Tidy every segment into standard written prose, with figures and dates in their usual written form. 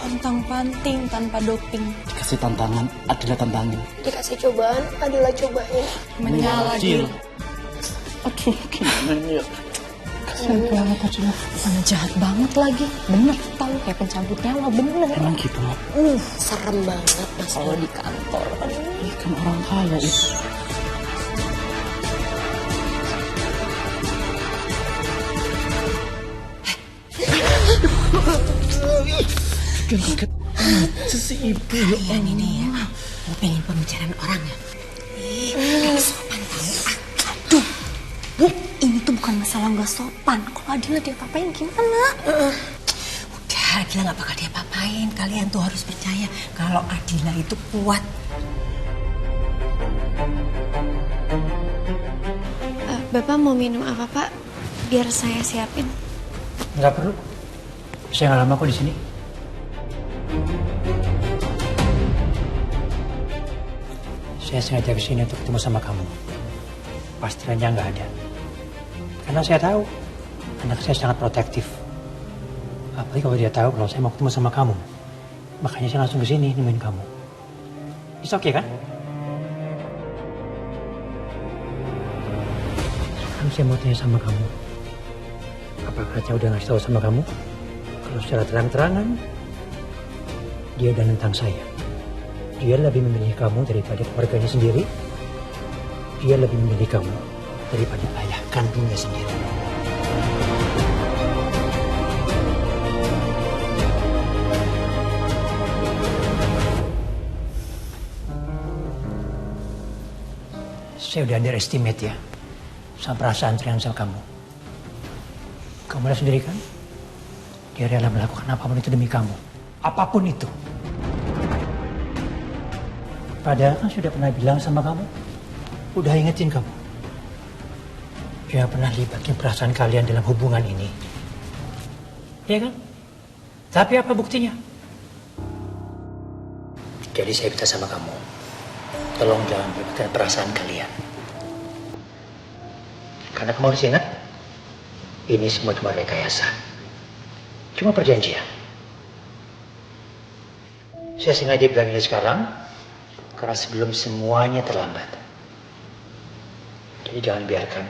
Pantang-panting tanpa doping. Dikasih tantangan, Adila tantangin. Dikasih cobaan, Adila cobain. Menyala Adil. Aduh, gimana ini ya? Kasian banget Adila. Mana jahat banget lagi. Bener tau, kayak pencabut nyawa, bener. Emang gitu loh. Serem banget Mas. Kalau di kantor. Ini kan orang kaya itu. Si ibu ya. Kalian ini ya, mau pengen pembicaraan orang ya? Gak sopan tau. Aduh, Bu, ini tuh bukan masalah gak sopan. Kalau Adila diapa-apain gimana? Udah, Adila gak bakal diapa-apain. Kalian tuh harus percaya kalau Adila itu kuat. Bapak mau minum apa, Pak? Biar saya siapin. Nggak perlu. Saya nggak lama kok di sini. Saya sengaja kesini untuk ketemu sama kamu. Pastinya nggak ada. Karena saya tahu anak saya sangat protektif. Apalagi kalau dia tahu kalau saya mau ketemu sama kamu. Makanya saya langsung kesini nemuin kamu. It's okay kan? Sekarang saya mau tanya sama kamu. Apakah saya udah ngasih tahu sama kamu? Kalau secara terang-terangan, dia udah nentang saya. Dia lebih memilih kamu daripada keluarganya sendiri. Dia lebih memilih kamu daripada ayah kandungnya sendiri. Saya udah underestimate ya sama perasaan Trian sama kamu. Kamu lihat sendiri kan? Dia rela melakukan apapun itu demi kamu. Apapun itu. Padahal kan sudah pernah bilang sama kamu. Udah ingetin kamu. Jangan pernah libatkan perasaan kalian dalam hubungan ini. Iya kan? Tapi apa buktinya? Jadi saya minta sama kamu. Tolong jangan libatkan perasaan kalian. Karena kamu harus ingat. Ini semua cuma rekayasa. Cuma perjanjian. Saya sengaja bilang ini sekarang. Karena sebelum semuanya terlambat. Jadi jangan biarkan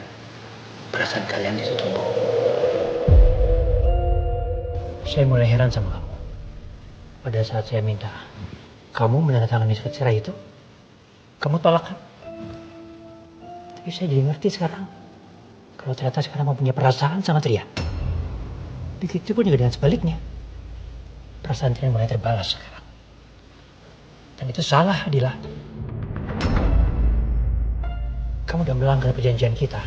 perasaan kalian itu tumbuh. Saya mulai heran sama kamu. Pada saat saya minta kamu menandatangani surat cerai itu, kamu tolak kan? Tapi saya jadi ngerti sekarang. Kalau ternyata sekarang kamu punya perasaan sama Tria. Begitu pun juga dengan sebaliknya. Perasaan Tria mulai terbalas sekarang. Dan itu salah, Adila. Kamu udah melanggar perjanjian kita.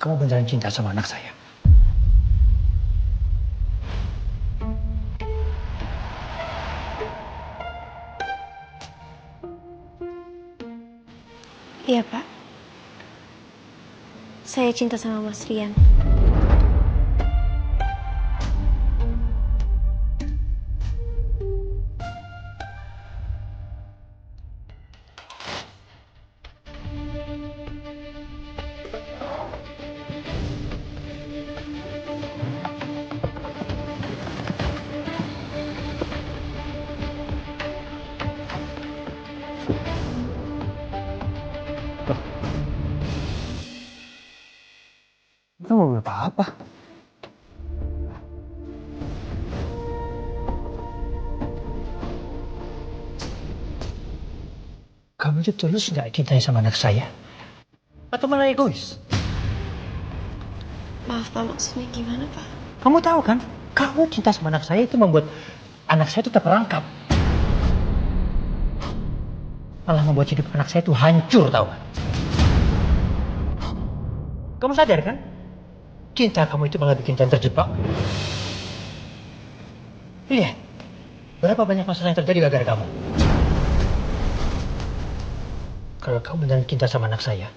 Kamu beneran cinta sama anak saya? Iya, Pak. Saya cinta sama Mas Rian. Itu mau apa-apa. Kamu itu tulus nggak cintai sama anak saya? Atau malah egois? Maaf, Pak. Maksudnya gimana, Pak? Kamu tahu kan? Kamu cinta sama anak saya itu membuat anak saya itu terperangkap. Malah membuat hidup anak saya itu hancur, tahu kan? Kamu sadar kan? Cinta kamu itu malah bikin Tian terjebak. Lihat, berapa banyak masalah yang terjadi gara-gara kamu. Kalau kamu benar cinta sama anak saya,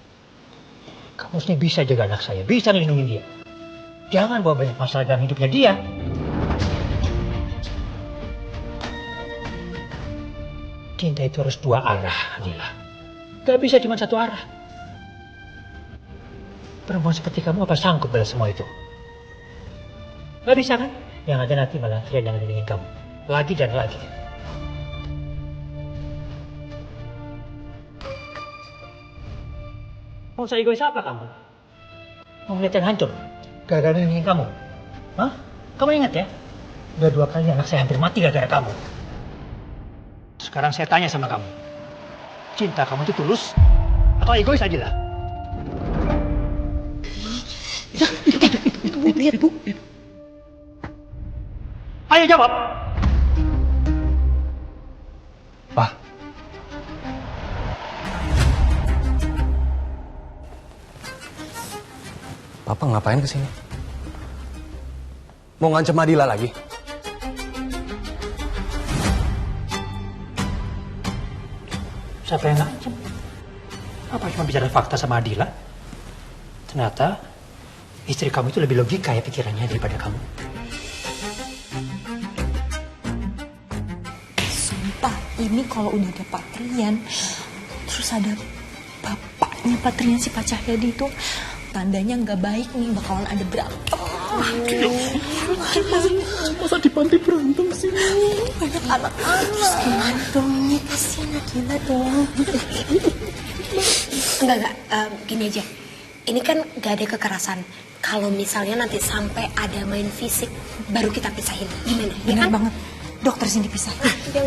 kamu harusnya bisa jaga anak saya, bisa melindungi dia. Jangan bawa banyak masalah dalam hidupnya dia. Cinta itu harus dua arah, Adila. Gak bisa cuma satu arah. Perempuan seperti kamu apa sanggup balas semua itu? Gak bisa kan? Yang ada nanti malah Trian yang ngelilingin kamu. Lagi dan lagi. Mau saya egois apa kamu? Mau ngeliat yang hancur? Gara-gara ngelilingin kamu? Hah? Kamu ingat ya? Udah 2 kali anak saya hampir mati gara-gara kamu. Sekarang saya tanya sama kamu. Cinta kamu itu tulus? Atau egois aja lah? Lihat, Bu. Ayo jawab! Pak. Papa ngapain kesini? Mau ngancam Adila lagi? Siapa yang ngancam? Apa cuma bicara fakta sama Adila? Ternyata istri kamu itu lebih logika ya pikirannya daripada kamu. Sumpah, ini kalau udah ada Pak Trian, terus ada bapaknya Pak Trian si Pak Cahyadi itu, tandanya nggak baik nih, bakalan ada berantem. Masa di panti berantem sih? Banyak anak-anak. Gimana dong ini? Kasihan Adila dong. Enggak, gini aja. Ini kan gak ada kekerasan. Kalau misalnya nanti sampai ada main fisik, baru kita pisahin. Gimana? Benar banget. Dokter Cindy pisah.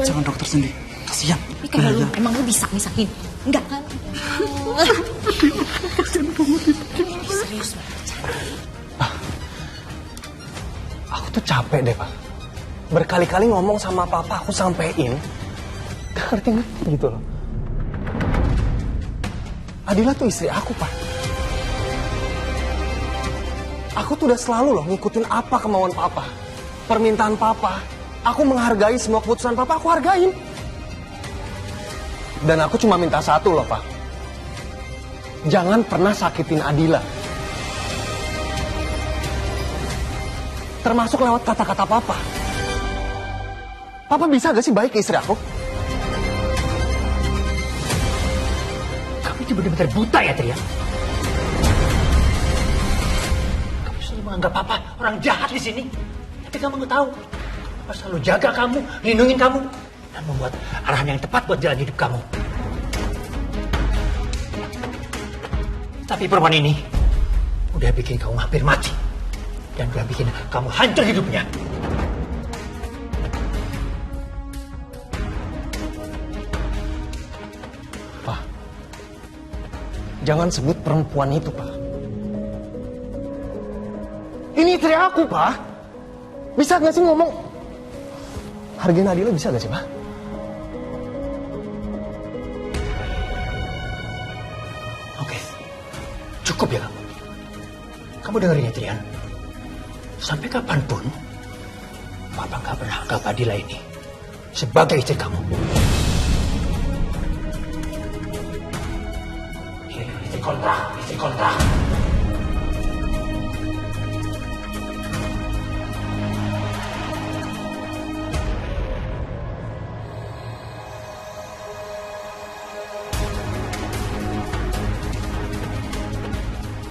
Jangan dokter Cindy. Kasihan. Ini kan emang lu bisa misahin? Enggak kan? Serius banget. Aku tuh capek deh, Pak. Berkali-kali ngomong sama Papa, aku sampein. Gak ngerti gitu loh. Adila tuh istri aku, Pak. Aku tuh udah selalu loh ngikutin apa kemauan Papa. Permintaan Papa. Aku menghargai semua keputusan Papa, aku hargain. Dan aku cuma minta satu loh, Pak. Jangan pernah sakitin Adila. Termasuk lewat kata-kata Papa. Papa bisa gak sih baik ke istri aku? Kamu itu benar-benar buta ya, Trian? Kamu selalu menganggap Papa orang jahat di sini. Tapi kamu nggak tahu. Papa selalu jaga kamu, lindungin kamu, dan membuat arahan yang tepat buat jalan hidup kamu. Tapi perempuan ini udah bikin kamu hampir mati. Dan udah bikin kamu hancur hidupnya. Pak, jangan sebut perempuan itu, Pak. Ini istri aku, Pak. Bisa gak sih ngomong? Hargain Adila bisa gak sih, Pak? Oke, cukup ya kamu. Kamu dengerin ya, Trian. Sampai kapanpun, Papa gak pernah anggap Adila ini sebagai istri kamu. Istri kontrak.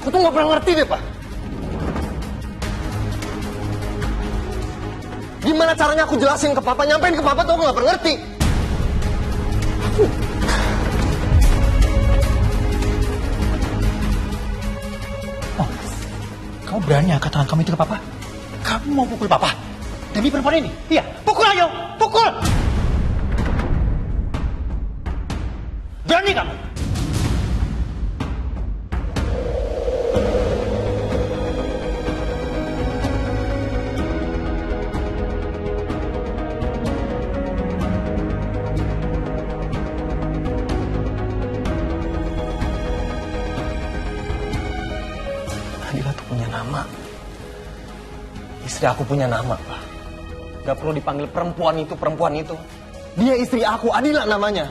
Aku tuh gak pernah ngerti deh, Pak. Gimana caranya aku jelasin ke Papa, nyampein ke Papa tuh aku gak pernah ngerti. Oh, kamu berani angkat tangan kamu itu ke Papa? Kamu mau pukul Papa? Demi perempuan ini? Iya, pukul ayo! Pukul! Berani kamu? Adila tuh punya nama. Istri aku punya nama, Pak. Gak perlu dipanggil perempuan itu. Dia istri aku, Adila namanya.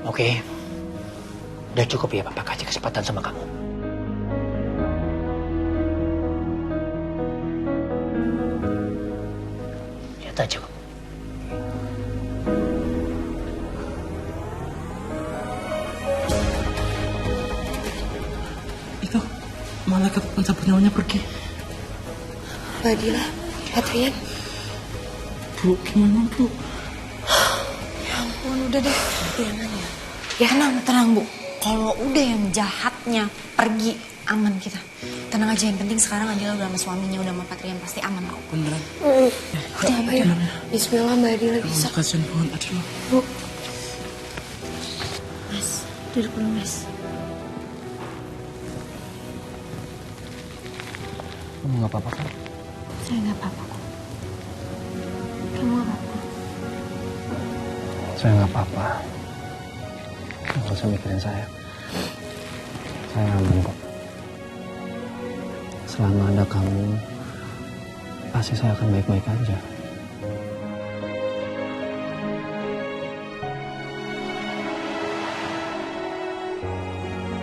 Oke, udah cukup ya Papa kasih kesempatan sama kamu. Lihat aja kamu. Itu malaikat pencabut nyawanya pergi. Badila, Patrian. Bu, gimana Bu? Ya ampun, udah deh. Ya tenang Bu. Kalau udah yang jahatnya pergi, aman kita. Tenang aja, yang penting sekarang Adila udah sama suaminya, udah sama Patrian, pasti aman kok. Beneran? Udah, ayo. Bismillah, Mbak Adila bisa. Kasian banget Adila. Bu, Mas, duduk dulu Mas. Kamu nggak apa-apa kan? Saya nggak apa-apa kok. Kamu nggak apa-apa? Saya nggak apa-apa. Nggak usah mikirin saya. Saya aman kok. Selama ada kamu, pasti saya akan baik-baik aja.